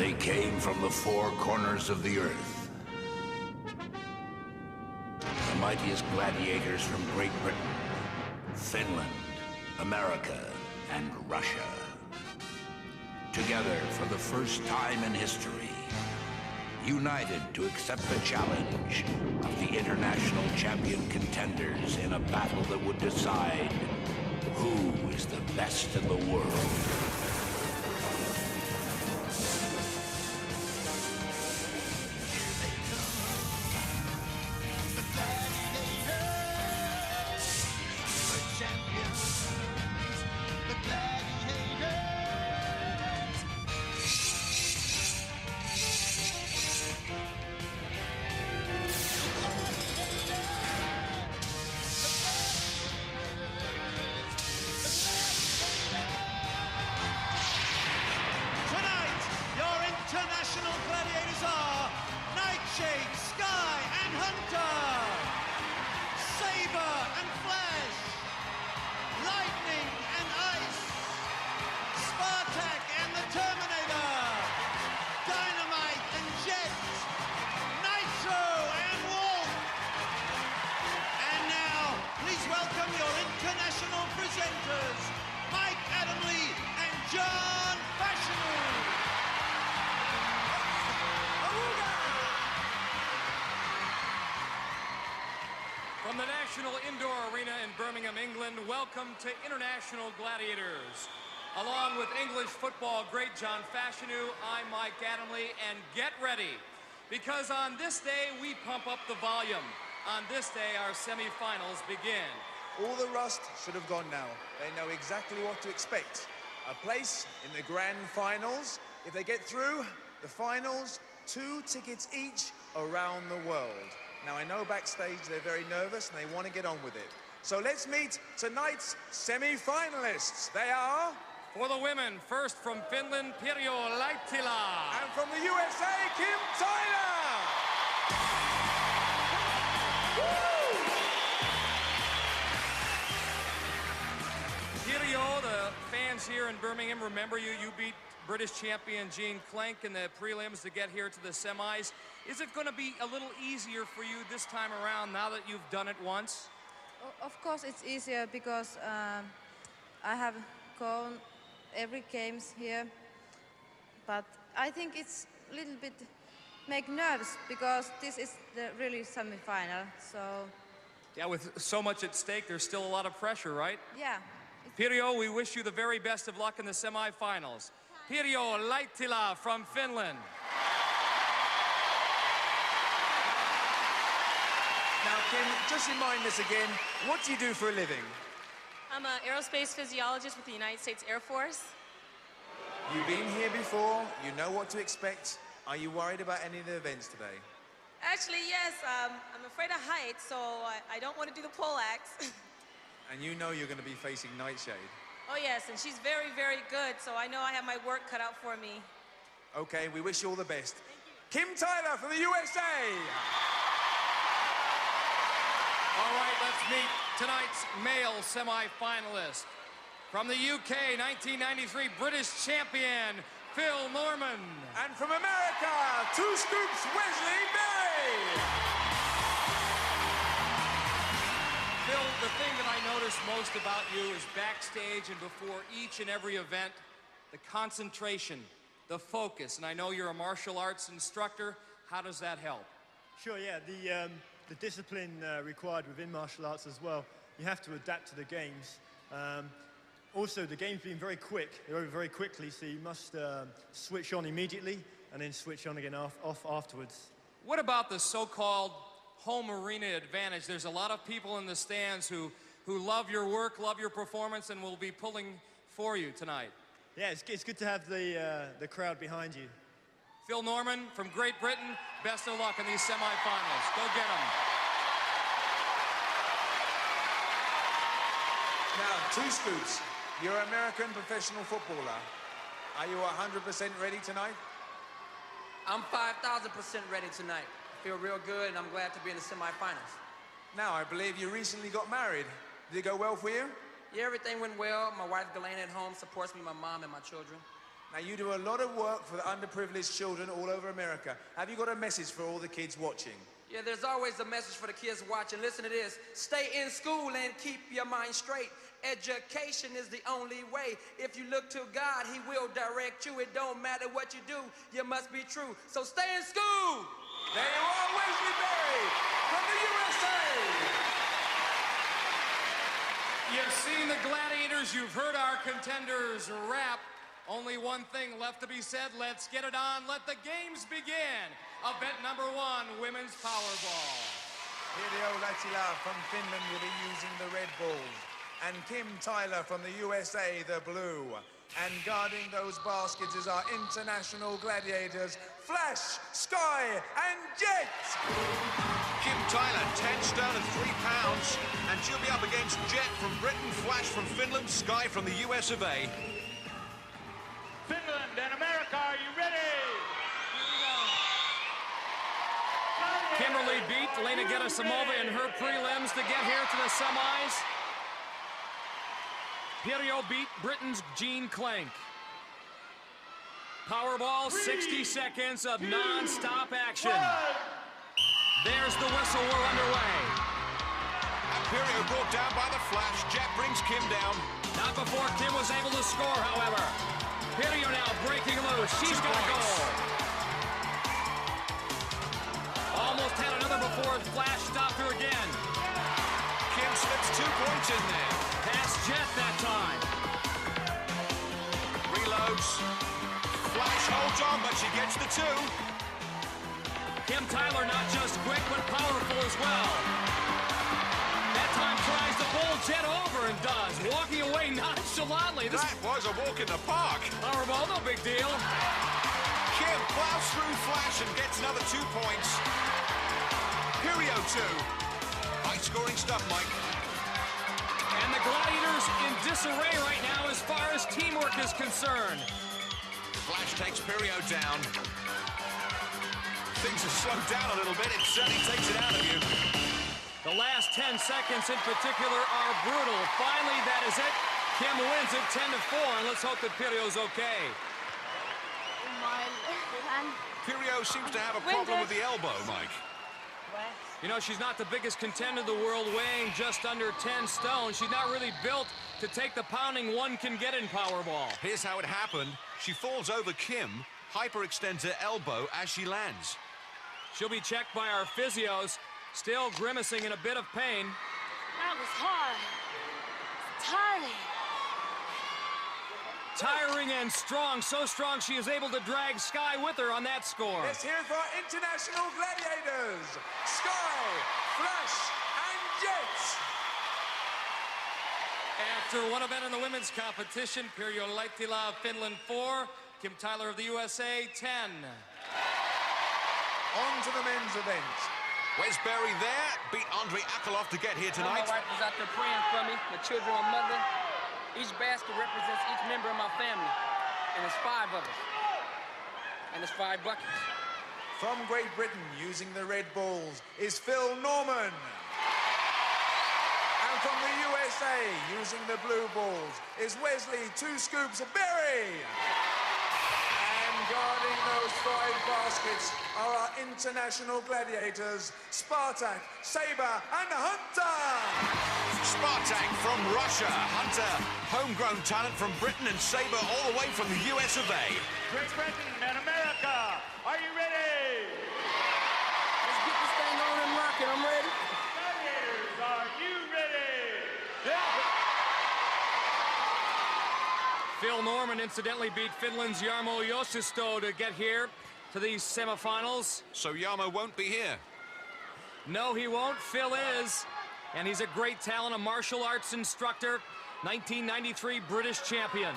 They came from the four corners of the earth. The mightiest gladiators from Great Britain, Finland, America, and Russia. Together for the first time in history, united to accept the challenge of the international champion contenders in a battle that would decide who is the best in the world. From the National Indoor Arena in Birmingham, England, welcome to International Gladiators. Along with English football great John Fashanu, I'm Mike Adamley, and get ready, because on this day we pump up the volume. On this day our semi-finals begin. All the rust should have gone now. They know exactly what to expect. A place in the grand finals. If they get through the finals, 2 tickets each around the world. Now, I know backstage they're very nervous and they want to get on with it. So let's meet tonight's semi-finalists. They are... For the women, first from Finland, Pirjo Laitila. And from the USA, Kim Tyler. Pirjo, the fans here in Birmingham remember you. You beat British champion Jean Clank in the prelims to get here to the semis. Is it going to be a little easier for you this time around now that you've done it once? Of course it's easier because I have gone every games here, but I think it's a little bit make nerves because this is the really semi-final, so... Yeah, with so much at stake, there's still a lot of pressure, right? Yeah. Pirjo, we wish you the very best of luck in the semi-finals. Pirjo Laitila from Finland. Now, Kim, just remind us again, what do you do for a living? I'm an aerospace physiologist with the United States Air Force. You've been here before, you know what to expect. Are you worried about any of the events today? Actually, yes. I'm afraid of heights, so I don't want to do the pole axe. And you know you're going to be facing Nightshade. Oh, yes, and she's very, very good, so I know I have my work cut out for me. Okay, we wish you all the best. Kim Tyler from the USA! All right, let's meet tonight's male semi-finalist. From the UK, 1993 British champion, Phil Norman. And from America, 2 Scoops Wesley Berry. Phil, the thing that I notice most about you is backstage and before each and every event, the concentration, the focus. And I know you're a martial arts instructor. How does that help? Sure, yeah. The discipline required within martial arts as well. You have to adapt to the games. Also, the game's been very quick. They're over very quickly, so you must switch on immediately and then switch on again off afterwards. What about the so-called home arena advantage? There's a lot of people in the stands who love your work, love your performance, and will be pulling for you tonight. Yeah, it's good to have the crowd behind you. Phil Norman from Great Britain, best of luck in these semifinals. Go get them. Now, 2 Scoops, you're an American professional footballer. Are you 100% ready tonight? I'm 5,000% ready tonight. I feel real good, and I'm glad to be in the semifinals. Now, I believe you recently got married. Did it go well for you? Yeah, everything went well. My wife, Galena, at home supports me, my mom, and my children. Now, you do a lot of work for the underprivileged children all over America. Have you got a message for all the kids watching? Yeah, there's always a message for the kids watching. Listen to this. Stay in school and keep your mind straight. Education is the only way. If you look to God, He will direct you. It don't matter what you do, you must be true. So stay in school. There you are, Wesley Berry from the USA. You've seen the Gladiators, you've heard our contenders rap. Only one thing left to be said. Let's get it on. Let the games begin. Event number 1, women's powerball. Pirjo Lahtila from Finland will be using the red balls. And Kim Tyler from the USA, the blue. And guarding those baskets is our international gladiators, Flash, Sky, and Jet. Kim Tyler, 10 stone and 3 pounds. And she'll be up against Jet from Britain, Flash from Finland, Sky from the US of A. Finland and America, are you ready? Kimberly beat Lena Gerasimova in her prelims to get here to the semis. Pirjo beat Britain's Jean Clank. Powerball, 60 seconds of non-stop action. There's the whistle, we're underway. And Pirjo brought down by the Flash. Jet brings Kim down. Not before Kim was able to score, however. Pirjo now breaking loose. She's got a goal. Almost had another before Flash stopped her again. Kim slips 2 points in there. Past Jet that time. Reloads. Flash holds on, but she gets the 2. Kim Tyler not just quick, but powerful as well. That time tries to bowl Jet over and does. Walking away nonchalantly. That was a walk in the park. Powerball, no big deal. Kim plows through Flash and gets another 2 points. Pirjo 2. High-scoring stuff, Mike. And the Gladiators in disarray right now as far as teamwork is concerned. Flash takes Pirjo down. Things have slowed down a little bit. It certainly takes it out of you. The last 10 seconds in particular are brutal. Finally, that is it. Kim wins it 10-4, and let's hope that Pirjo's okay. Pirjo seems to have a problem with the elbow, Mike. You know, she's not the biggest contender in the world, weighing just under 10 stone. She's not really built to take the pounding one can get in Powerball. Here's how it happened. She falls over Kim, hyperextends her elbow as she lands. She'll be checked by our physios, still grimacing in a bit of pain. That was hard. Tiring. Tiring and strong, so strong she is able to drag Sky with her on that score. Let's hear it for our international gladiators, Sky, Flash, and Jet. After one event in the women's competition, Pirjo Lahtila of Finland 4, Kim Tyler of the USA 10. On to the men's event. Wes Berry there, beat Andrei Akolov to get here tonight. My wife was out there praying for me, my children, my mother. Each basket represents each member of my family, and there's 5 of us, and there's 5 buckets. From Great Britain, using the red balls, is Phil Norman. And from the USA, using the blue balls, is Wesley 2 Scoops Berry. And guarding those 5 baskets are our international gladiators, Spartak, Saber, and Hunter. Spartak from Russia, Hunter, homegrown talent from Britain, and Saber all the way from the US of A. Great Britain and America, are you ready? Let's get this thing on and rocking. I'm ready. Gladiators, are you ready? Yeah. Phil Norman incidentally beat Finland's Jarmo Josisto to get here to these semifinals. So Jarmo won't be here. No, he won't. Phil is. And he's a great talent, a martial arts instructor, 1993 British champion.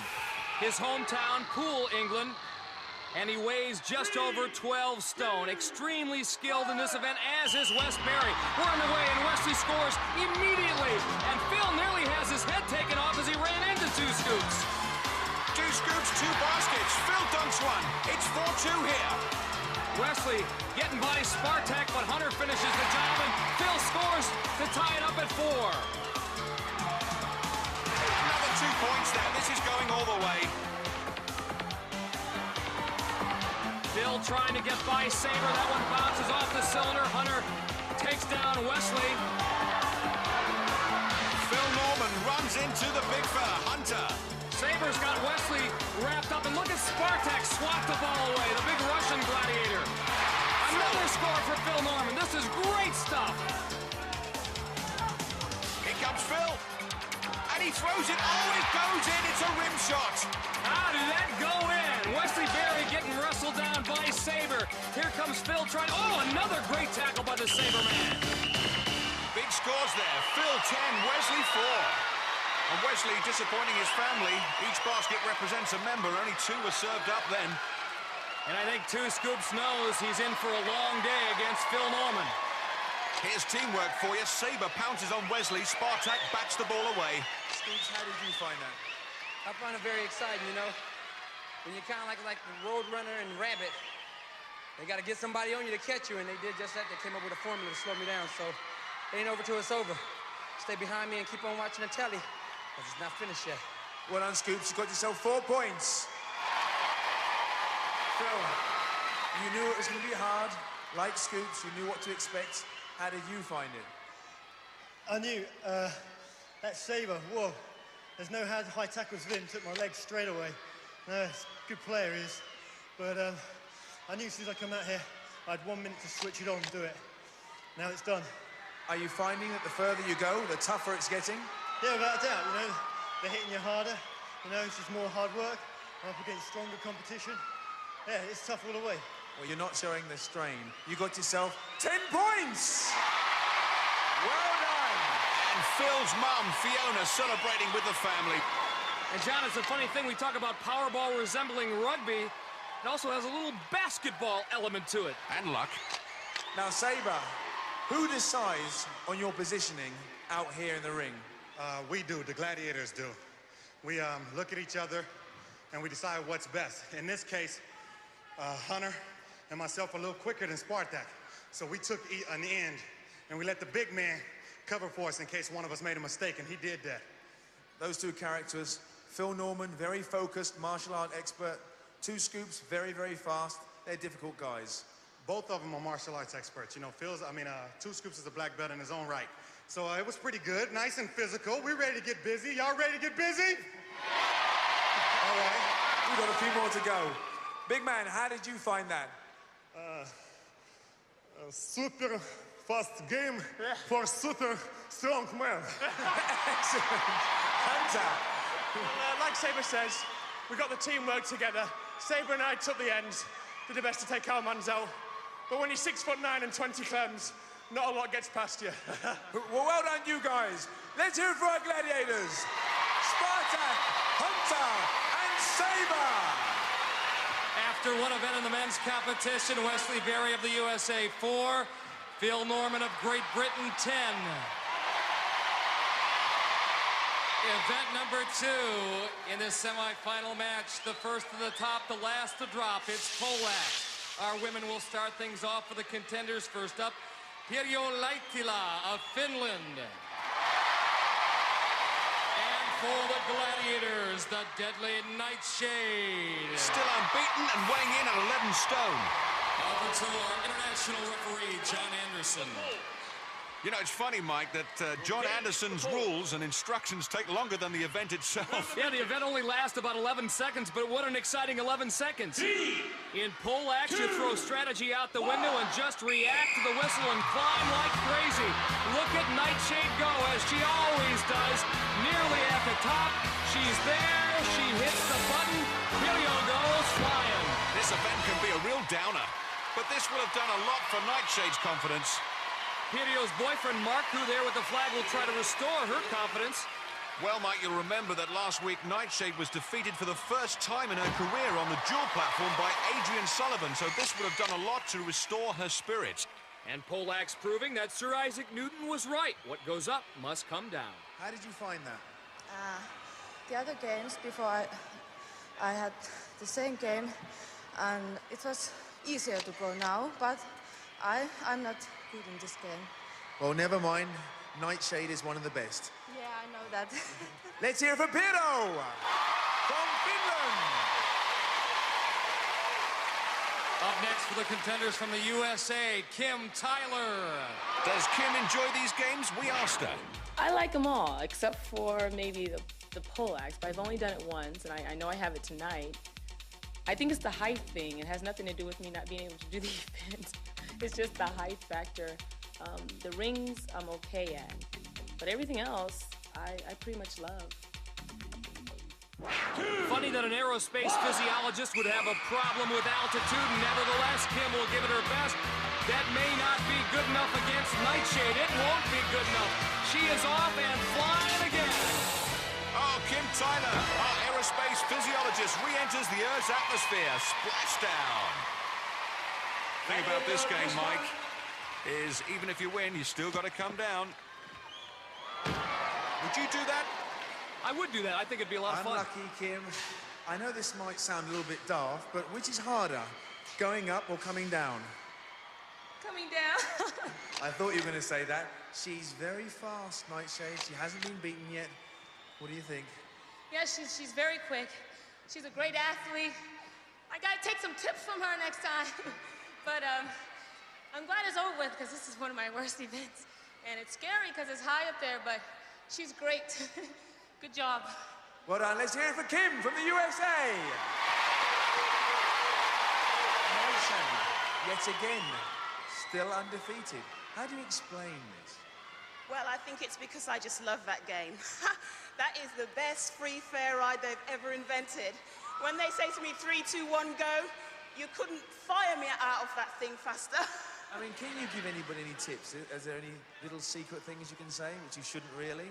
His hometown, Poole, England, and he weighs just over 12 stone. Extremely skilled in this event, as is Wes Berry. We're underway, and Wesley scores immediately. And Phil nearly has his head taken off as he ran into 2 scoops. 2 scoops, 2 baskets. Phil dunks one. It's 4-2 here. Wesley getting by Spartak, but Hunter finishes the job, and Phil scores to tie it up at 4. Another 2 points now. This is going all the way. Phil trying to get by Saber. That one bounces off the cylinder. Hunter takes down Wesley. Phil Norman runs into the big fella, Hunter. Saber's got Wesley wrapped up, and look at Spartak swat the ball away, the big Russian gladiator. Another score for Phil Norman. This is great stuff. Here comes Phil. And he throws it. Oh, it goes in. It's a rim shot. How did that go in? Wesley Berry getting wrestled down by Saber. Here comes Phil trying. Oh, another great tackle by the Saber man. Big scores there. Phil 10, Wesley 4. And Wesley disappointing his family. Each basket represents a member. Only 2 were served up then. And I think Two Scoops knows he's in for a long day against Phil Norman. Here's teamwork for you. Saber pounces on Wesley. Spartak bats the ball away. Scoops, how did you find that? I find it very exciting, you know. When you're kind of like the road runner and rabbit, they got to get somebody on you to catch you, and they did just that. They came up with a formula to slow me down, so it ain't over till it's over. Stay behind me and keep on watching the telly, because it's not finished yet. Well done, Scoops. You got yourself 4 points. Phil, you knew it was going to be hard. Like Scoops, you knew what to expect. How did you find it? I knew that Saber, whoa, there's no high tackles with him, took my legs straight away. No, it's a good player he is. But I knew as soon as I come out here, I had 1 minute to switch it on and do it. Now it's done. Are you finding that the further you go, the tougher it's getting? Yeah, without a doubt, you know, they're hitting you harder. You know, it's just more hard work. I'm up against stronger competition. Yeah, it's tough all the way. Well, you're not showing the strain. You got yourself 10 points! Well done! And Phil's mum, Fiona, celebrating with the family. And John, it's a funny thing. We talk about Powerball resembling rugby. It also has a little basketball element to it. And luck. Now, Saber, who decides on your positioning out here in the ring? We do, the Gladiators do. We look at each other and we decide what's best. In this case, Hunter and myself are a little quicker than Spartak. So we took an end and we let the big man cover for us in case one of us made a mistake, and he did that. Those 2 characters, Phil Norman, very focused, martial art expert. Two Scoops, very, very fast. They're difficult guys. Both of them are martial arts experts. You know, Two Scoops is a black belt in his own right. So it was pretty good, nice and physical. We're ready to get busy. Y'all ready to get busy? All right, we've got a few more to go. Big man, how did you find that? Super fast game for super strong man. Excellent. Hunter. Like Saber says, we got the teamwork together. Saber and I took the ends, did the best to take our mans out. But when you're 6'9" and 20 clems, not a lot gets past you. Well done, you guys. Let's hear it for our gladiators. Spartak, Hunter, and Saber. After one event in the men's competition, Wesley Berry of the USA 4, Phil Norman of Great Britain 10. Event number 2 in this semifinal match. The first to the top, the last to drop. It's Polak. Our women will start things off for the contenders. First up, Pirjo Laitila of Finland. And for the Gladiators, the deadly Nightshade. Still unbeaten and weighing in at 11 stone. Over to our international referee, John Anderson. You know, it's funny, Mike, that John Anderson's rules and instructions take longer than the event itself. Yeah, the event only lasts about 11 seconds, but what an exciting 11 seconds. In Polak, you throw strategy out the window and just react to the whistle and climb like crazy. Look at Nightshade go, as she always does, nearly at the top. She's there, she hits the button, Pirjo goes flying. This event can be a real downer, but this will have done a lot for Nightshade's confidence. Pirjo's boyfriend, Mark, who there with the flag, will try to restore her confidence. Well, Mike, you'll remember that last week Nightshade was defeated for the first time in her career on the dual platform by Adrian Sullivan, so this would have done a lot to restore her spirits. And Polak's proving that Sir Isaac Newton was right. What goes up must come down. How did you find that? The other games before I had the same game, and it was easier to go now, but I'm not good in this game. Well, never mind. Nightshade is one of the best. Yeah, I know that. Let's hear it for Pirjo from Finland. Up next for the contenders from the USA, Kim Tyler. Does Kim enjoy these games? We asked her. I like them all, except for maybe the pole axe, but I've only done it once, and I know I have it tonight. I think it's the height thing. It has nothing to do with me not being able to do the event. It's just the height factor. The rings I'm okay at, but everything else I pretty much love. Funny that an aerospace physiologist would have a problem with altitude. Nevertheless, Kim will give it her best. That may not be good enough against Nightshade. It won't be good enough. She is off and flying again. Oh, Kim Tyler, our aerospace physiologist, re-enters the Earth's atmosphere. Splashdown. The thing about this game, Mike, is even if you win, you still got to come down. Would you do that? I would do that. I think it'd be a lot of fun. Unlucky, Kim. I know this might sound a little bit daft, but which is harder, going up or coming down? Coming down. I thought you were going to say that. She's very fast, Nightshade. She hasn't been beaten yet. What do you think? Yeah, she's very quick. She's a great athlete. I gotta take some tips from her next time. But I'm glad it's over with because this is one of my worst events. And it's scary because it's high up there, but she's great. Good job. Well done. Let's hear it for Kim from the USA. Nightshade, yet again, still undefeated. How do you explain this? Well, I think it's because I just love that game. That is the best free fair ride they've ever invented. When they say to me, 3, 2, 1, go, you couldn't fire me out of that thing faster. I mean, can you give anybody any tips? Is there any little secret things you can say, which you shouldn't really?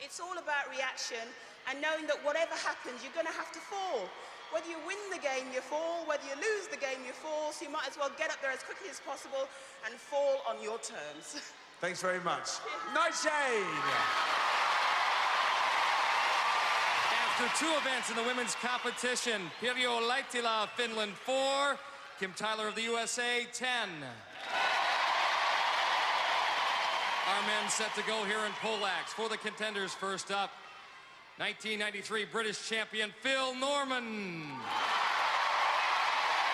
It's all about reaction and knowing that whatever happens, you're going to have to fall. Whether you win the game, you fall. Whether you lose the game, you fall. So you might as well get up there as quickly as possible and fall on your terms. Thanks very much. Nightshade! After 2 events in the women's competition, Pirjo Laitila, Finland 4, Kim Tyler of the USA 10. Our men set to go here in pole axe. For the contenders, first up, 1993 British champion Phil Norman.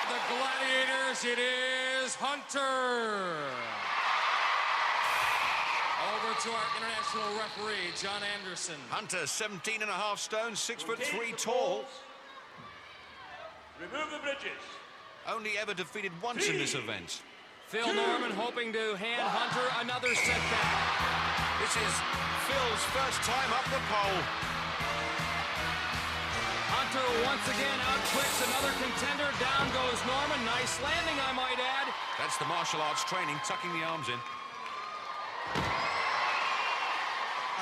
The Gladiators, it is Hunter. Over to our international referee, John Anderson. Hunter, 17.5 stone, 6'3" tall. Remove the bridges. Only ever defeated once in this event. Phil Norman hoping to hand Hunter another setback. This is Phil's first time up the pole. Hunter once again outquicks another contender. Down goes Norman. Nice landing, I might add. That's the martial arts training, tucking the arms in.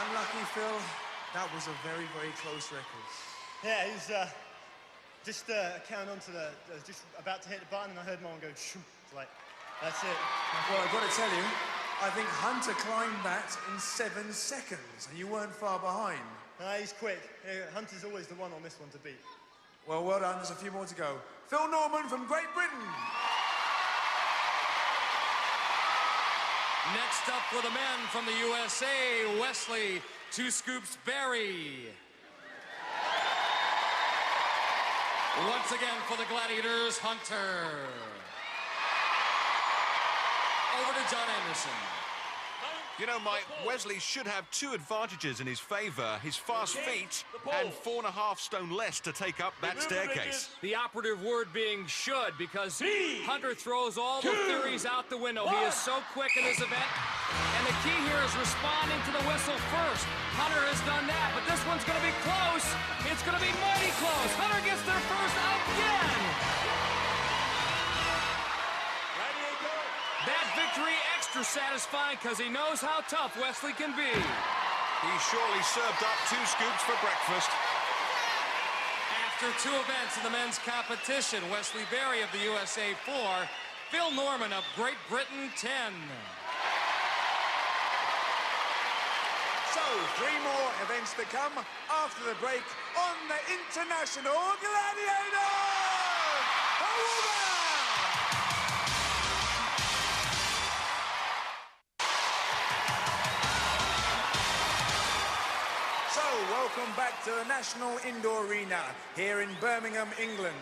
Unlucky, Phil. That was a very, very close record. Yeah, he's just counting onto just about to hit the button, and I heard mine go, shoo. It's like, that's it. Well, I've got to tell you, I think Hunter climbed that in 7 seconds, and you weren't far behind. No, he's quick. Yeah, Hunter's always the one on this one to beat. Well done. There's a few more to go. Phil Norman from Great Britain. Next up for the men from the USA, Wesley 2 Scoops Berry. Once again for the Gladiators, Hunter. Over to John Anderson. You know, Mike, Wesley should have 2 advantages in his favor. His fast feet and 4.5 stone less to take up that staircase. The operative word being should, because Hunter throws all the theories out the window. He is so quick in this event. And the key here is responding to the whistle first. Hunter has done that, but this one's going to be close. It's going to be mighty close. Hunter gets there first again. That victory extra satisfying because he knows how tough Wesley can be. He surely served up 2 scoops for breakfast. After 2 events in the men's competition, Wesley Berry of the USA 4, Phil Norman of Great Britain 10. So, 3 more events to come after the break on the International Gladiators! Over! Welcome back to the National Indoor Arena here in Birmingham, England.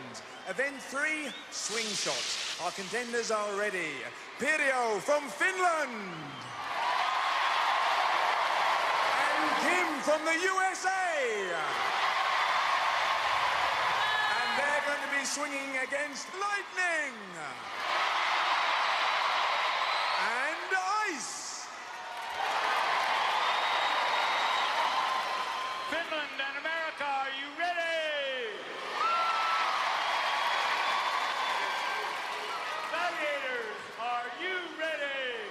Event 3, swing shot. Our contenders are ready. Pirjo from Finland. And Kim from the USA. And they're going to be swinging against lightning. And ice. Finland and America, are you ready? Gladiators, are you ready?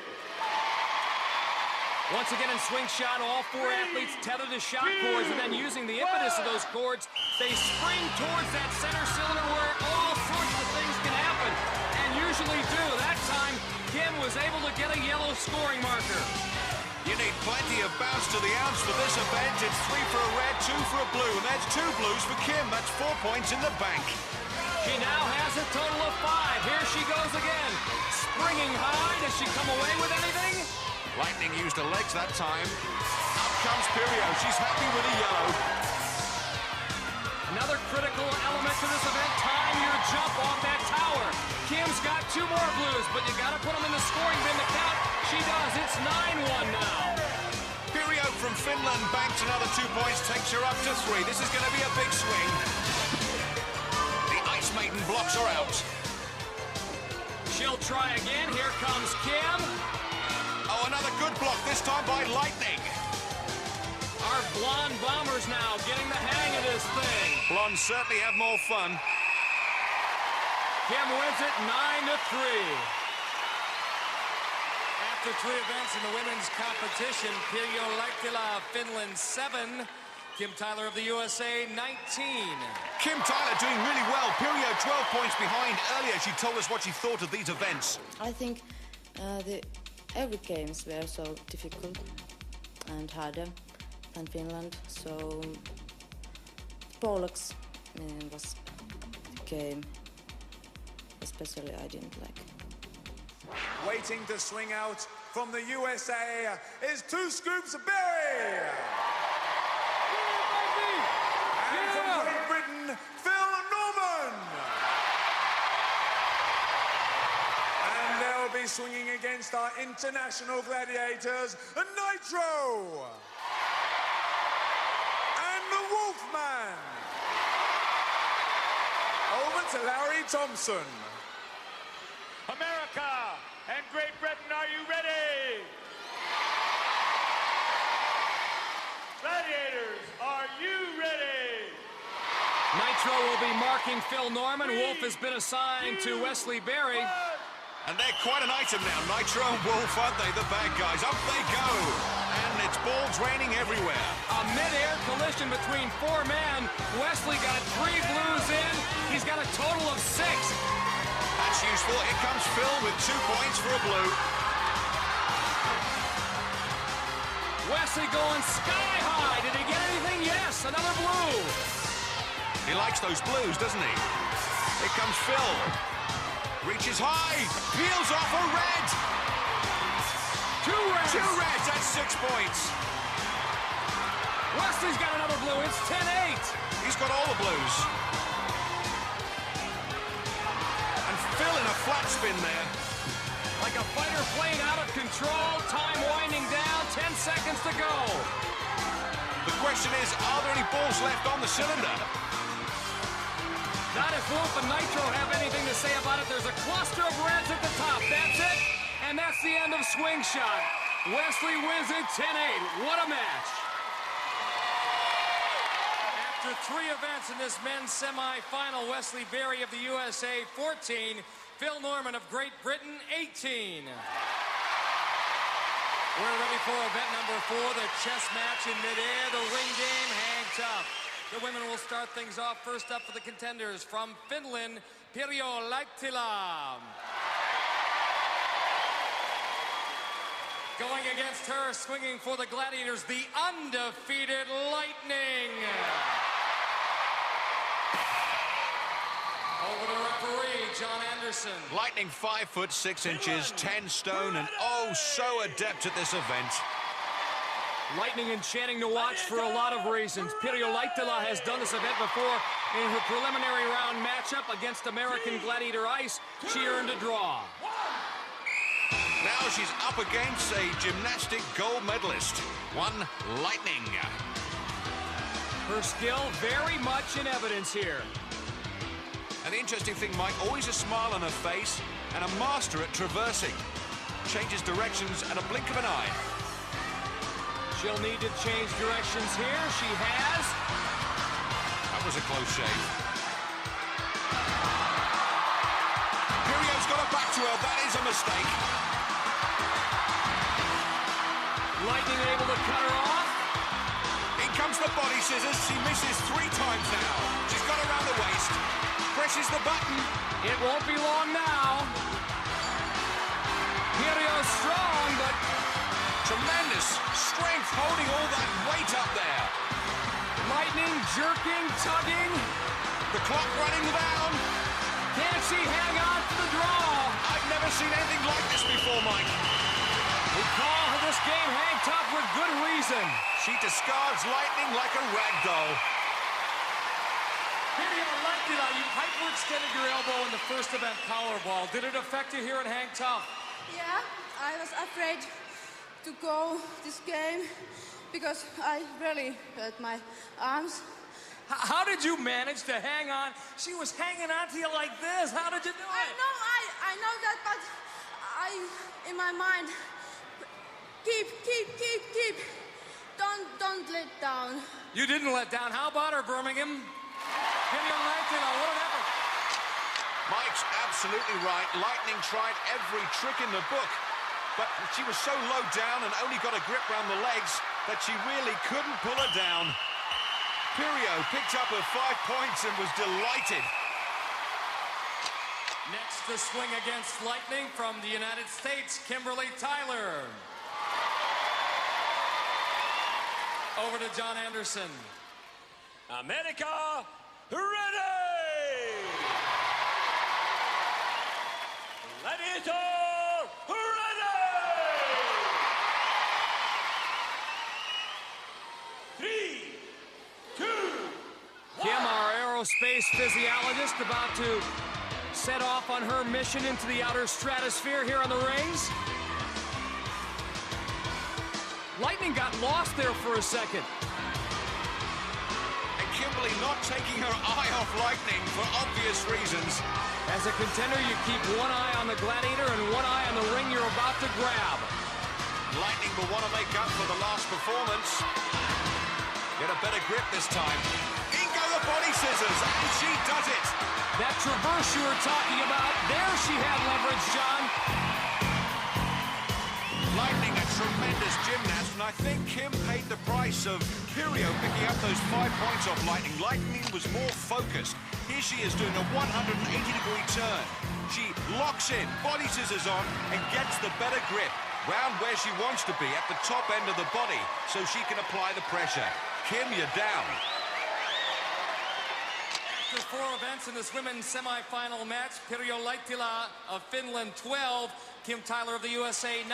Once again in swing shot, all four athletes tethered to shot cords, and then using the impetus of those cords, they spring towards that center cylinder where all sorts of things can happen, and usually do. That time, Kim was able to get a yellow scoring marker. You need plenty of bounce to the ounce for this event. It's 3 for a red, 2 for a blue, and that's 2 blues for Kim. That's 4 points in the bank. She now has a total of 5. Here she goes again. Springing high. Does she come away with anything? Lightning used her legs that time. Up comes Pirjo. She's happy with a yellow. Another critical element to this event, time your jump off that tower. Kim's got 2 more blues, but you got to put them in the scoring bin to count. She does. It's 9-1 now. Pirjo from Finland banks another 2 points, takes her up to 3. This is going to be a big swing. The Ice Maiden blocks her out. She'll try again. Here comes Kim. Oh, another good block, this time by Lightning. Our blonde bombers now getting the hang of this thing. Blondes certainly have more fun. Kim wins it 9-3. After 3 events in the women's competition, Pirjo Laihtila of Finland 7, Kim Tyler of the USA 19. Kim Tyler doing really well. Pirjo 12 points behind. Earlier she told us what she thought of these events. I think every games were so difficult and harder than Finland, so Pollock's was the game especially I didn't like. Waiting to swing out from the USA is 2 scoops of berry. And from Great Britain, Phil Norman. And they'll be swinging against our international gladiators, Nitro. And the Wolfman. Over to Larry Thompson. America and Great Britain, are you ready? Gladiators, are you ready? Nitro will be marking Phil Norman. Wolf has been assigned to Wesley Berry. And they're quite an item now. Nitro and Wolf, aren't they, the bad guys? Up they go. And it's balls raining everywhere. A mid-air collision between 4 men. Wesley got 3 blues in. He's got a total of 6. That's useful. Here comes Phil with 2 points for a blue. Wesley going sky high. Did he get anything? Yes, another blue. He likes those blues, doesn't he? Here comes Phil. Reaches high. Peels off a red. 2 reds. 2 reds. That's 6 points. Wesley's got another blue. It's 10-8. He's got all the blues. And Phil in a flat spin there. Like a fighter plane out of control. Time winding down. 10 seconds to go. The question is, are there any balls left on the cylinder? Not if Wolf and Nitro have anything to say about it. There's a cluster of reds at the top. That's it. And that's the end of swing shot. Wesley wins it 10-8. What a match. After 3 events in this men's semi-final, Wesley Berry of the USA 14, Phil Norman of Great Britain 18. We're ready for event number 4, the chess match in midair, the ring game hang tough. The women will start things off. First up for the contenders from Finland, Pirjo Laihtila. Going against her, swinging for the Gladiators, the undefeated Lightning. Over the referee, John Anderson. Lightning 5'6", 10 stone, and oh so adept at this event. Lightning enchanting to watch for a lot of reasons. Pirjo Laihtila has done this event before in her preliminary round matchup against American Gladiator Ice. She earned a draw. Now she's up against a gymnastic gold medalist, one Lightning. Her skill very much in evidence here. And the interesting thing, Mike, always a smile on her face and a master at traversing. Changes directions at a blink of an eye. She'll need to change directions here. She has. That was a close shave. Pirjo's got it back to her. That is a mistake. Lightning able to cut her off. In comes the body scissors. She misses 3 times now. She's got around the waist. Presses the button. It won't be long now. Pirjo's strong, but tremendous strength holding all that weight up there. Lightning jerking, tugging. The clock running down. Can she hang on to the draw? I've never seen anything like this before, Mike. We call this game hang tough with good reason. She discards Lightning like a rag doll. Pirjo Laihtila, you hyperextended your elbow in the first event powerball. Did it affect you here in hang tough? Yeah, I was afraid to go this game because I really hurt my arms. How did you manage to hang on? She was hanging on to you like this. How did you do it? I know that, but in my mind, keep. Don't let down. You didn't let down. How about her, Birmingham? Pirjo Laihtila, what an effort. Mike's absolutely right. Lightning tried every trick in the book, but she was so low down and only got a grip around the legs that she really couldn't pull her down. Pirjo picked up her 5 points and was delighted. Next, the swing against Lightning from the United States, Kimberly Tyler. Over to John Anderson. America, ready! Gladiator, ready! 3, 2, 1. Kim, our aerospace physiologist, about to set off on her mission into the outer stratosphere here on the rings. Lightning got lost there for a second. And Kimberly not taking her eye off Lightning for obvious reasons. As a contender, you keep one eye on the Gladiator and one eye on the ring you're about to grab. Lightning will want to make up for the last performance. Get a better grip this time. In go the body scissors, and she does it. That traverse you were talking about, there she had leverage, John. Lightning, a tremendous gymnast, and I think Kim paid the price of Pirjo picking up those 5 points off Lightning. Lightning was more focused. Here she is doing a 180-degree turn. She locks in, body scissors on, and gets the better grip. Round where she wants to be, at the top end of the body, so she can apply the pressure. Kim, you're down. After 4 events in this women's semifinal match, Pirjo Laihtila of Finland 12, Kim Tyler of the USA 19.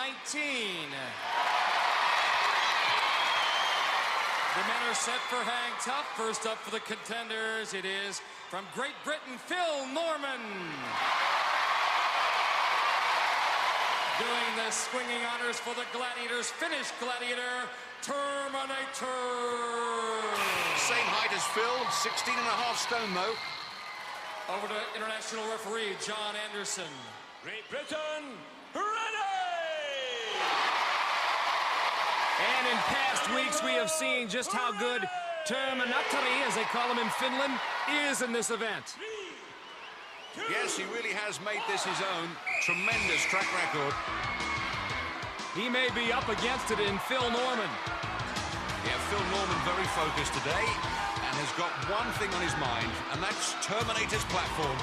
The men are set for hang tough. First up for the contenders, it is from Great Britain, Phil Norman. Doing the swinging honors for the Gladiators, Finnish Gladiator, Terminator. Same height as Phil, 16.5 stone though. Over to international referee, John Anderson. Great Britain, ready! And in past weeks, we have seen just how good Terminatori, as they call him in Finland, is in this event. Yes, he really has made this his own. Tremendous track record. He may be up against it in Phil Norman. Yeah, Phil Norman very focused today and has got one thing on his mind, and that's Terminator's platform.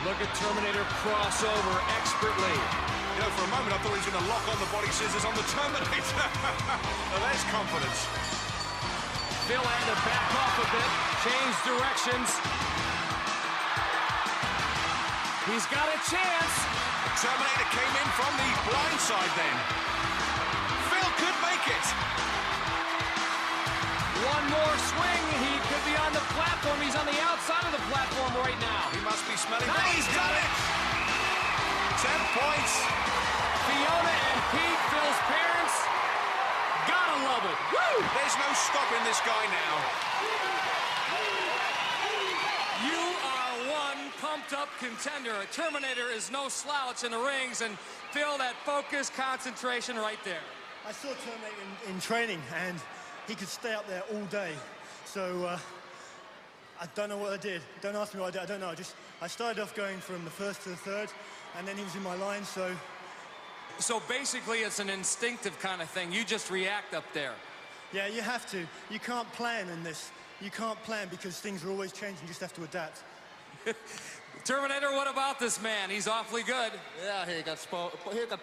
Look at Terminator cross over expertly. You know, for a moment I thought he was going to lock on the body scissors on the Terminator. Now there's confidence. Phil had to back off a bit, change directions. He's got a chance. The Terminator came in from the blind side then. Phil could make it. swing. He could be on the platform. He's on the outside of the platform right now. He must be smelling. Now he's got it. 10 points. Fiona and Pete, Phil's parents. Gotta love it. Woo! There's no stopping this guy now. You are one pumped-up contender. A Terminator is no slouch in the rings, and feel that focus, concentration right there. I saw Terminator in training, and he could stay up there all day. So I don't know what I did. Don't ask me what I did. I don't know. I started off going from the first to the third, and then he was in my line, so... So basically, it's an instinctive kind of thing. You just react up there. Yeah, you have to. You can't plan in this. You can't plan because things are always changing. You just have to adapt. Terminator, what about this man? He's awfully good. Yeah, he got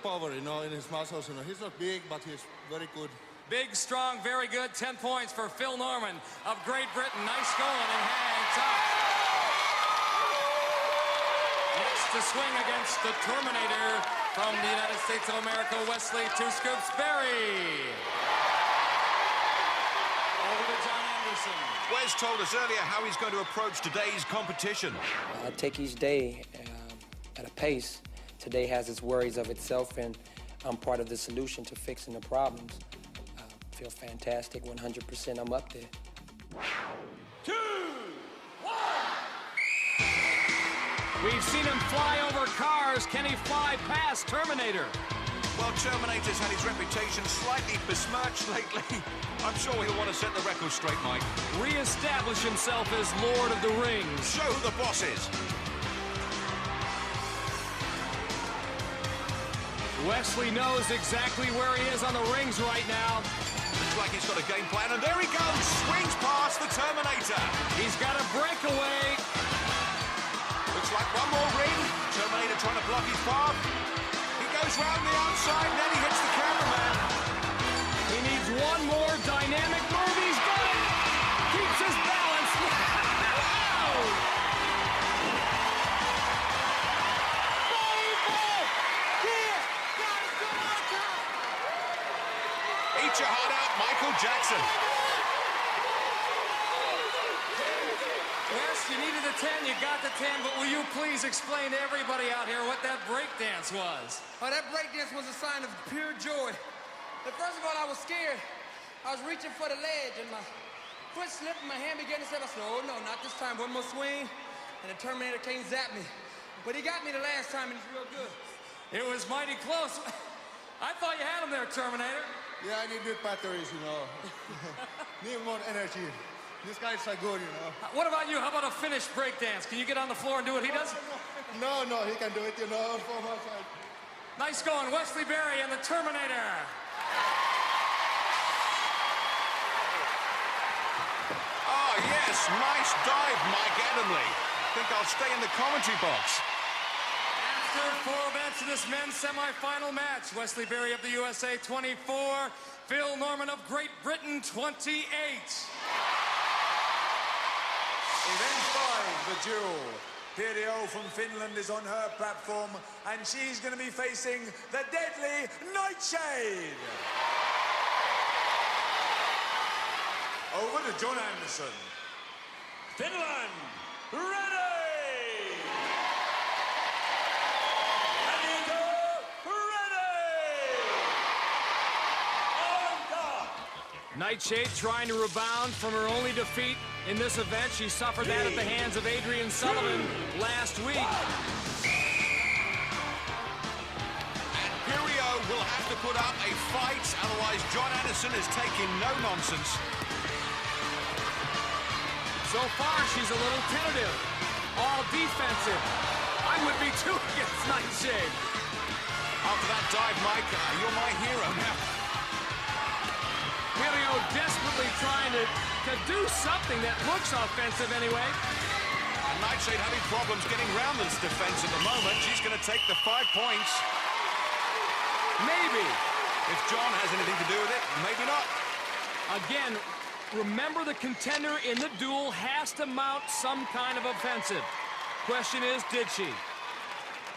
power, you know, in his muscles. You know, he's not big, but he's very good. Big, strong, very good. 10 points for Phil Norman of Great Britain. Nice going and hang top. Next to swing against the Terminator from the United States of America, Wesley Two Scoops Berry. Over to John Anderson. Wes told us earlier how he's going to approach today's competition. I take each day at a pace. Today has its worries of itself, and I'm part of the solution to fixing the problems. I feel fantastic, 100%. I'm up there. 2, 1. We've seen him fly over cars. Can he fly past Terminator? Well, Terminator's had his reputation slightly besmirched lately. I'm sure he'll want to set the record straight, Mike. Re-establish himself as Lord of the Rings. Show who the boss is. Wesley knows exactly where he is on the rings right now. Looks like he's got a game plan, and there he goes! Swings past the Terminator. He's got a breakaway. Looks like one more ring. Terminator trying to block his path. He goes round the outside, and then he hits the cameraman. He needs one more dynamic move. He's got it. Keeps his balance. Eat your heart out, Michael Jackson. Wes, you needed a 10, you got the 10, but will you please explain to everybody out here what that breakdance was? Oh, that breakdance was a sign of pure joy. But first of all, I was scared. I was reaching for the ledge, and my foot slipped, and my hand began to slip. I said, oh, no, not this time. One more swing, and the Terminator came zap me. But he got me the last time, and it's real good. It was mighty close. I thought you had him there, Terminator. Yeah, I need good batteries, you know. Need more energy. This guy's so good, you know. What about you? How about a finished breakdance? Can you get on the floor and do what he does? No, he can do it, you know, from outside. Nice going, Wesley Berry and the Terminator. Oh, yes, nice dive, Mike Adamley. Think I'll stay in the commentary box. After 4 events in this men's semi-final match, Wesley Berry of the USA, 24. Phil Norman of Great Britain, 28. Event 5, the duel. Pirjo from Finland is on her platform, and she's going to be facing the deadly Nightshade. Over to John Anderson. Finland, ready! Nightshade trying to rebound from her only defeat in this event. She suffered that at the hands of Adrian Sullivan last week. And Pirjo will have to put up a fight, otherwise John Anderson is taking no nonsense. So far, she's a little tentative, all defensive. I would be too against Nightshade. After that dive, Mike, you're my hero now. Pirjo desperately trying to do something that looks offensive anyway. And Nightshade having problems getting round this defense at the moment. She's going to take the 5 points. Maybe. If John has anything to do with it, maybe not. Again, remember the contender in the duel has to mount some kind of offensive. Question is, did she?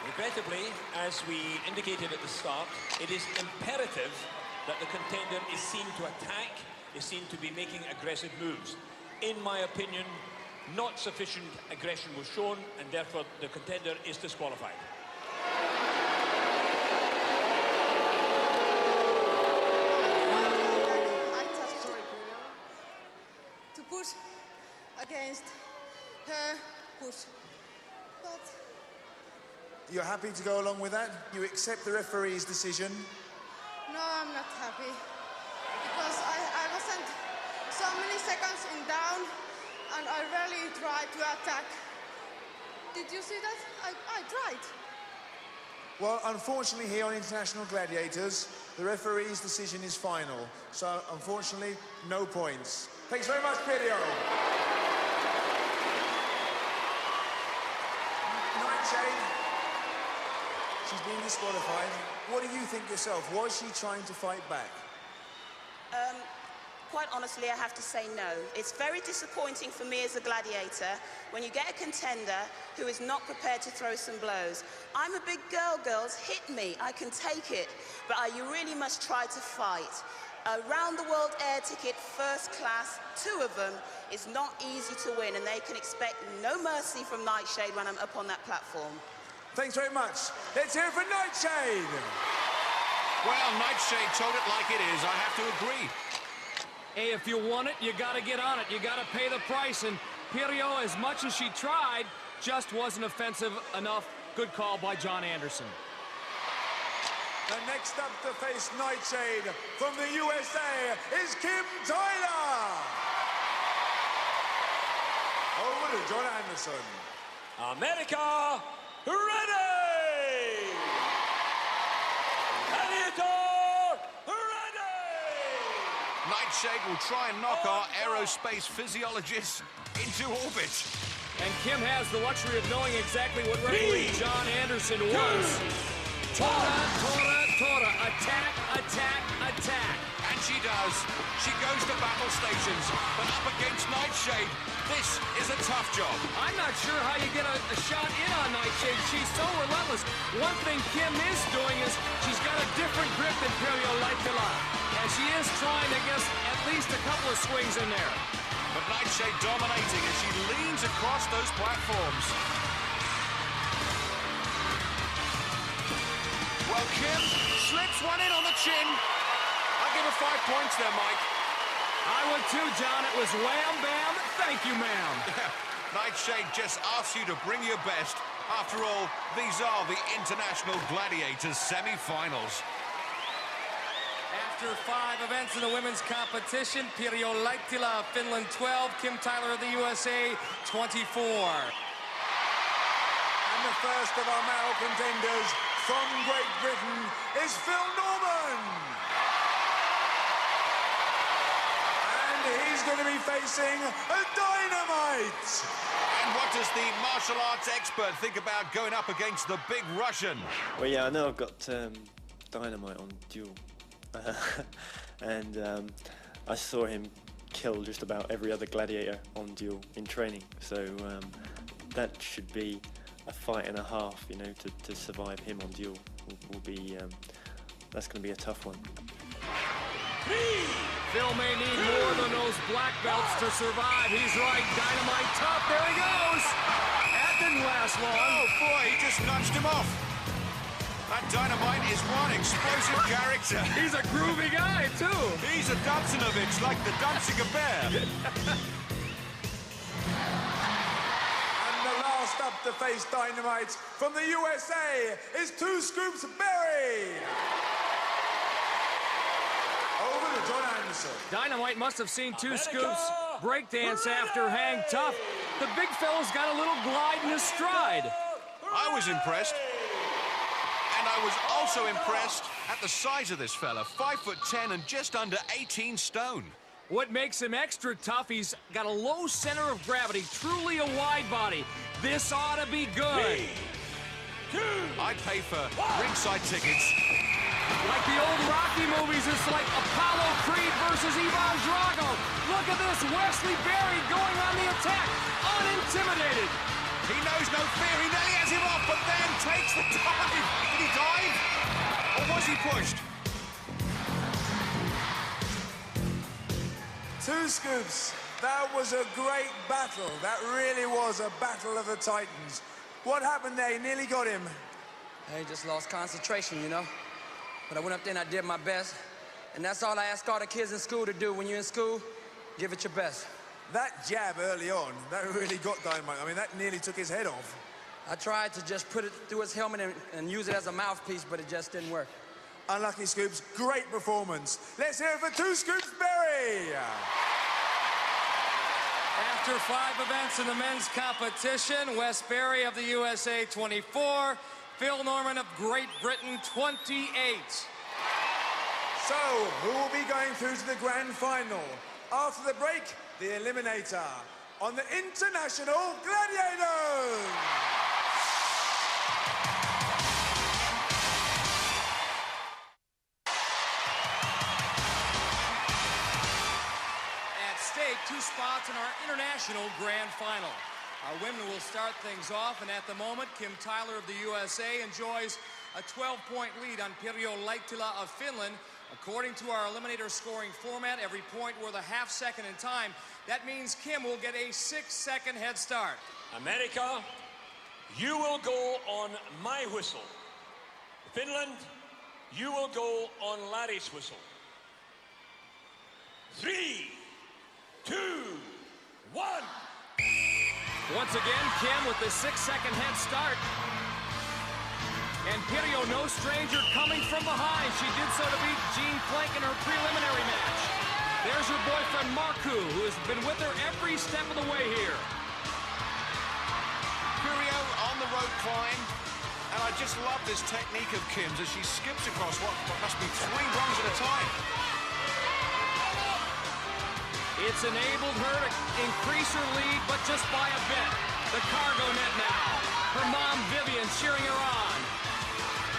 Regrettably, as we indicated at the start, it is imperative that the contender is seen to attack, is seen to be making aggressive moves. In my opinion, not sufficient aggression was shown, and therefore the contender is disqualified. To push against her push. But You're happy to go along with that? You accept the referee's decision? No, I'm not happy. Because I wasn't so many seconds in down and I really tried to attack. Did you see that? I tried. Well, unfortunately here on International Gladiators, the referee's decision is final. So, unfortunately, no points. Thanks very much, Pirio. Nightshade. She's been disqualified. What do you think yourself? Was she trying to fight back? Quite honestly, I have to say no. It's very disappointing for me as a gladiator when you get a contender who is not prepared to throw some blows. I'm a big girl, girls. Hit me. I can take it. But you really must try to fight. A round-the-world air ticket, first class, 2 of them, is not easy to win, and they can expect no mercy from Nightshade when I'm up on that platform. Thanks very much. Let's hear it for Nightshade. Well, Nightshade told it like it is. I have to agree. Hey, if you want it, you gotta get on it. You gotta pay the price. And Pirio, as much as she tried, just wasn't offensive enough. Good call by John Anderson. And next up to face Nightshade from the USA is Kim Tyler. Over to John Anderson. America, ready! Gladiator, ready! Nightshade will try and knock our aerospace physiologists into orbit. And Kim has the luxury of knowing exactly what referee John Anderson was. Tora, Tora, Tora. Attack, attack, attack. And she does. She goes to battle stations, but up against Nightshade, this is a tough job. I'm not sure how you get a shot in on Nightshade. She's so relentless. One thing Kim is doing is she's got a different grip than Perio Laitila. And she is trying to get at least a couple of swings in there. But Nightshade dominating as she leans across those platforms. Well, Kim slips one in on the chin. I'll give her 5 points there, Mike. I would too, John. It was wham, bam, thank you, ma'am. Nightshade just asks you to bring your best. After all, these are the International Gladiators semi-finals. After 5 events in the women's competition, Pirjo Laitila of Finland 12, Kim Tyler of the USA 24. And the first of our male contenders from Great Britain is Phil Norman. And he's going to be facing a Dynamite. And what does the martial arts expert think about going up against the big Russian? Well, yeah, I know I've got Dynamite on Duel. And I saw him kill just about every other gladiator on Duel in training. So that should be a fight and a half, you know, to survive him on Duel. Will be that's going to be a tough one. Phil may need more than those black belts to survive. He's right, Dynamite tough. There he goes. That didn't last long. Oh boy, he just nudged him off. That Dynamite is one explosive character. He's a groovy guy, too. He's a Danzinovich, like the Danziger Bear. And the last up to face Dynamite from the USA is 2 Scoops Berry. Over to John Anderson. Dynamite must have seen 2 Scoops breakdance after Hang Tough. The big fella's got a little glide in his stride. I was impressed. And I was also impressed at the size of this fella, 5'10" and just under 18 stone. What makes him extra tough, he's got a low center of gravity, truly a wide body. This ought to be good. I'd pay for ringside tickets. Like the old Rocky movies, it's like Apollo Creed versus Ivan Drago. Look at this, Wesley Berry going on the attack, unintimidated. He knows no fear, he nearly has him off, but then takes the dive. Did he dive? Or was he pushed? Two scoops. That was a great battle. That really was a battle of the Titans. What happened there? You nearly got him. I just lost concentration, you know? But I went up there and I did my best. And that's all I ask all the kids in school to do. When you're in school, give it your best. That jab early on, that really got Dynamite. I mean, that nearly took his head off. I tried to just put it through his helmet and use it as a mouthpiece, but it just didn't work. Unlucky Scoops, great performance. Let's hear it for Two Scoops Berry. After 5 events in the men's competition, Wes Berry of the USA 24, Phil Norman of Great Britain 28. So, who will be going through to the grand final? After the break, the eliminator on the International Gladiators. At stake, 2 spots in our International Grand Final. Our women will start things off, and at the moment, Kim Tyler of the USA enjoys a 12-point lead on Pirjo Laittila of Finland. According to our eliminator scoring format, every point worth a half second in time. That means Kim will get a 6-second head start. America, you will go on my whistle. Finland, you will go on Larry's whistle. 3, 2, 1. Once again, Kim with the 6-second head start. And Pirjo, no stranger, coming from behind. She did so to beat Jean Plank in her preliminary match. There's her boyfriend, Marku, who has been with her every step of the way here. Pirjo on the rope climb. And I just love this technique of Kim's as she skips across what must be 3 rungs at a time. It's enabled her to increase her lead, but just by a bit. The cargo net now. Her mom, Vivian, cheering her on.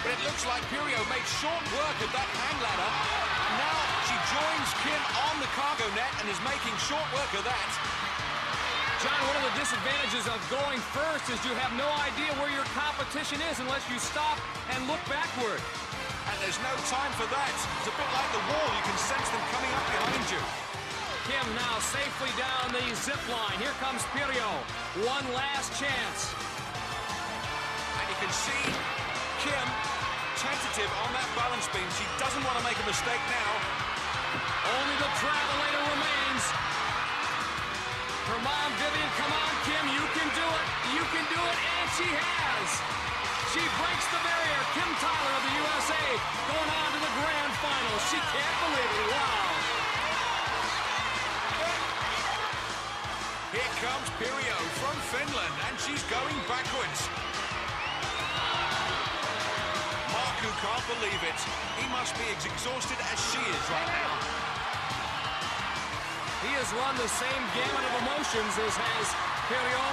But it looks like Pirjo made short work of that hang ladder. And now she joins Kim on the cargo net and is making short work of that. John, one of the disadvantages of going first is you have no idea where your competition is unless you stop and look backward. And there's no time for that. It's a bit like the wall. You can sense them coming up behind you. Kim now safely down the zip line. Here comes Pirjo. One last chance. And you can see Kim tentative on that balance beam. She doesn't want to make a mistake now. Only the travelator remains. Her mom, Vivian, come on, Kim, you can do it. You can do it, and she has. She breaks the barrier. Kim Tyler of the USA going on to the grand final. She can't believe it. Wow. Here comes Pirjo from Finland, and she's going backwards. Marku can't believe it. He must be as exhausted as she is right now. He has run the same gamut of emotions as has Pirjo.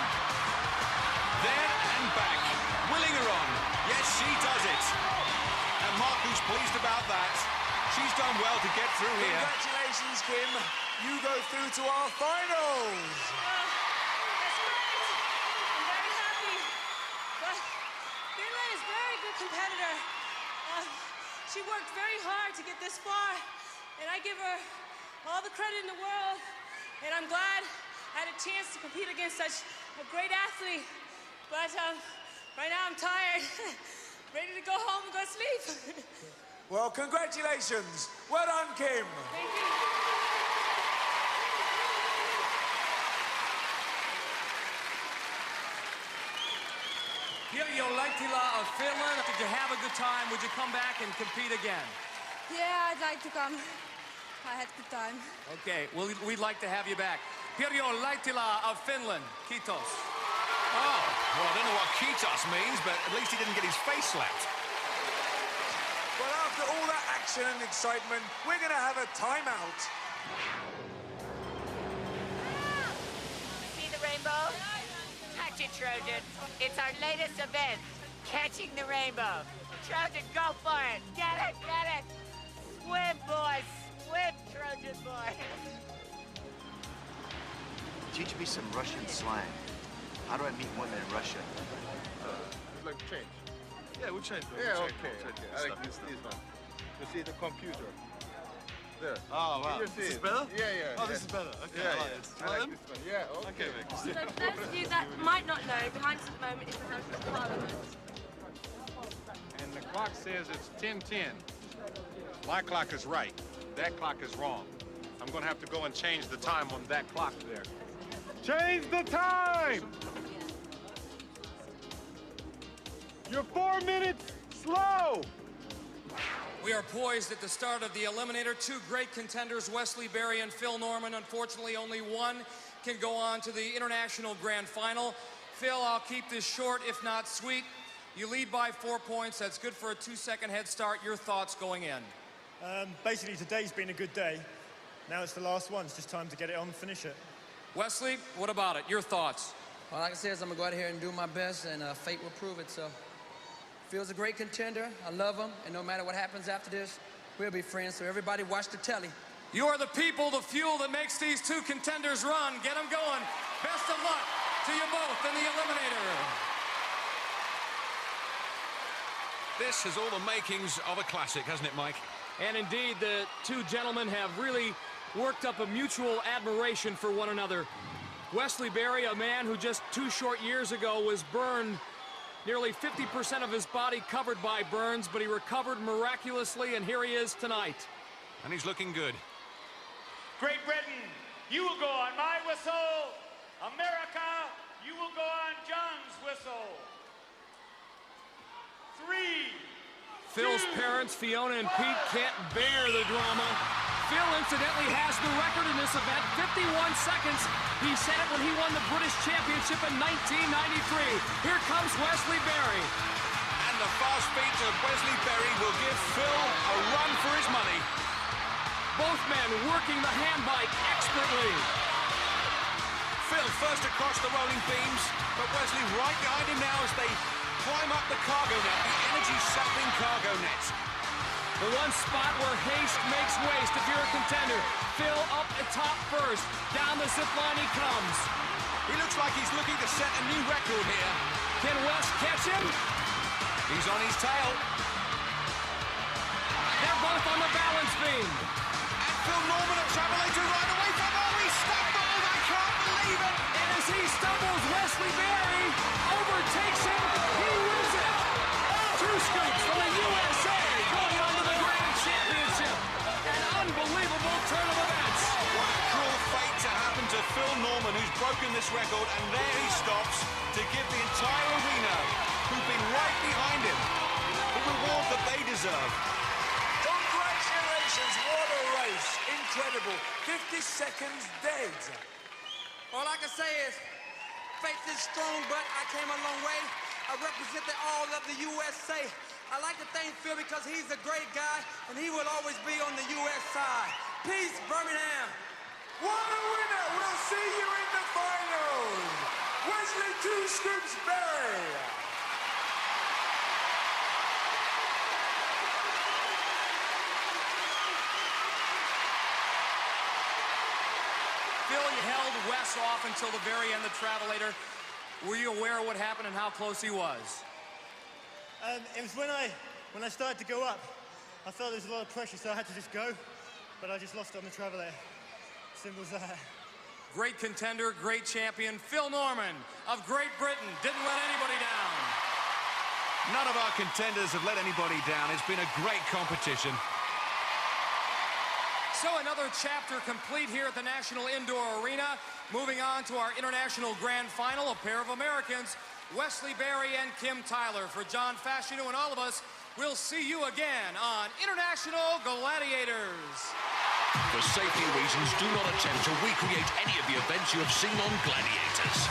There and back, willing her on. Yes, she does it. And Marku's pleased about that. She's done well to get through here. Congratulations, Kim. You go through to our finals. That's great. I'm very happy. But Finland is a very good competitor. She worked very hard to get this far, and I give her all the credit in the world. And I'm glad I had a chance to compete against such a great athlete. But right now I'm tired, ready to go home and go to sleep. Well, congratulations. Well done, Kim. Thank you. Pirjo Laittila of Finland. Did you have a good time? Would you come back and compete again? Yeah, I'd like to come. I had a good time. Okay, well, we'd like to have you back. Pirjo Laittila of Finland. Kiitos. Oh, well, I don't know what Kiitos means, but at least he didn't get his face slapped. Well, after all that action and excitement, we're going to have a timeout. See the rainbow? Catch it, Trojan. It's our latest event, catching the rainbow. Trojan, go for it. Get it, get it. Swim, boys. Swim, Trojan boy. Teach me some Russian slang. How do I meet women in Russia? Would like to change? Yeah, we'll change. Yeah, We'll okay. change. I like this one. You see the computer. there. Oh, wow. This is better? Yeah, yeah. Oh, this is better. Okay, Yeah, I like yeah. this. I like this one. Yeah, okay. So for those of you that might not know, behind us at the moment is the House of Parliament. And the clock says it's 10:10. My clock is right. That clock is wrong. I'm going to have to go and change the time on that clock there. Change the time! You're 4 minutes slow! We are poised at the start of the Eliminator. Two great contenders, Wesley Berry and Phil Norman. Unfortunately, only one can go on to the International Grand Final. Phil, I'll keep this short, if not sweet. You lead by 4 points. That's good for a 2-second head start. Your thoughts going in? Basically, today's been a good day. Now it's the last one. It's just time to get it on and finish it. Wesley, what about it? Your thoughts? All I can say is I'm going to go out here and do my best, and fate will prove it. So, Phil's a great contender. I love him, and no matter what happens after this, we'll be friends. So everybody watch the telly. You are the people, the fuel that makes these two contenders run. Get them going. Best of luck to you both in the Eliminator. This has all the makings of a classic, hasn't it, Mike? And indeed, the two gentlemen have really worked up a mutual admiration for one another. Wesley Berry, a man who just 2 short years ago was burned, nearly 50% of his body covered by burns, but he recovered miraculously, and here he is tonight. And he's looking good. Great Britain, you will go on my whistle. America, you will go on John's whistle. 3. Phil's parents, Fiona and Pete, can't bear the drama. Phil, incidentally, has the record in this event, 51 seconds. He set it when he won the British Championship in 1993. Here comes Wesley Berry. And the fast feet of Wesley Berry will give Phil a run for his money. Both men working the handbike expertly. Phil first across the rolling beams, but Wesley right behind him now as they climb up the cargo net, the energy-sapping cargo net. The one spot where haste makes waste if you're a contender. Phil up at top first. Down the zip line he comes. He looks like he's looking to set a new record here. Can Wes catch him? He's on his tail. They're both on the balance beam. And Phil Norman, a travelator right away from home. He stumbled. I can't believe it. And as he stumbles, Wesley Berry overtakes him. He wins it. 2 scoops from the USA going on to the Grand Championship. An unbelievable turn of events. What a cruel fate to happen to Phil Norman, who's broken this record, and there he stops to give the entire arena, who've been right behind him, the reward that they deserve. Congratulations, what a race. Incredible. 50 seconds dead. All I can say is, faith is strong, but I came a long way. I represent all of the USA. I like to thank Phil because he's a great guy, and he will always be on the US side. Peace, Birmingham. What a winner! We'll see you in the finals. Wesley 2 Scoops Berry. Phil, you held Wes off until the very end, the travelator. Were you aware of what happened and how close he was? It was when I started to go up, I felt there was a lot of pressure, so I had to just go, but I just lost it on the travelator. Simple as that. Great contender, great champion, Phil Norman of Great Britain didn't let anybody down. None of our contenders have let anybody down. It's been a great competition. So another chapter complete here at the National Indoor Arena. Moving on to our International Grand Final, a pair of Americans, Wesley Berry and Kim Tyler. For John Fashanu and all of us, we'll see you again on International Gladiators. For safety reasons, do not attempt to recreate any of the events you have seen on Gladiators.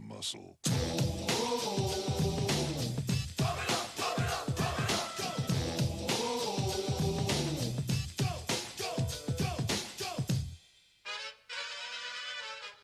Muscle.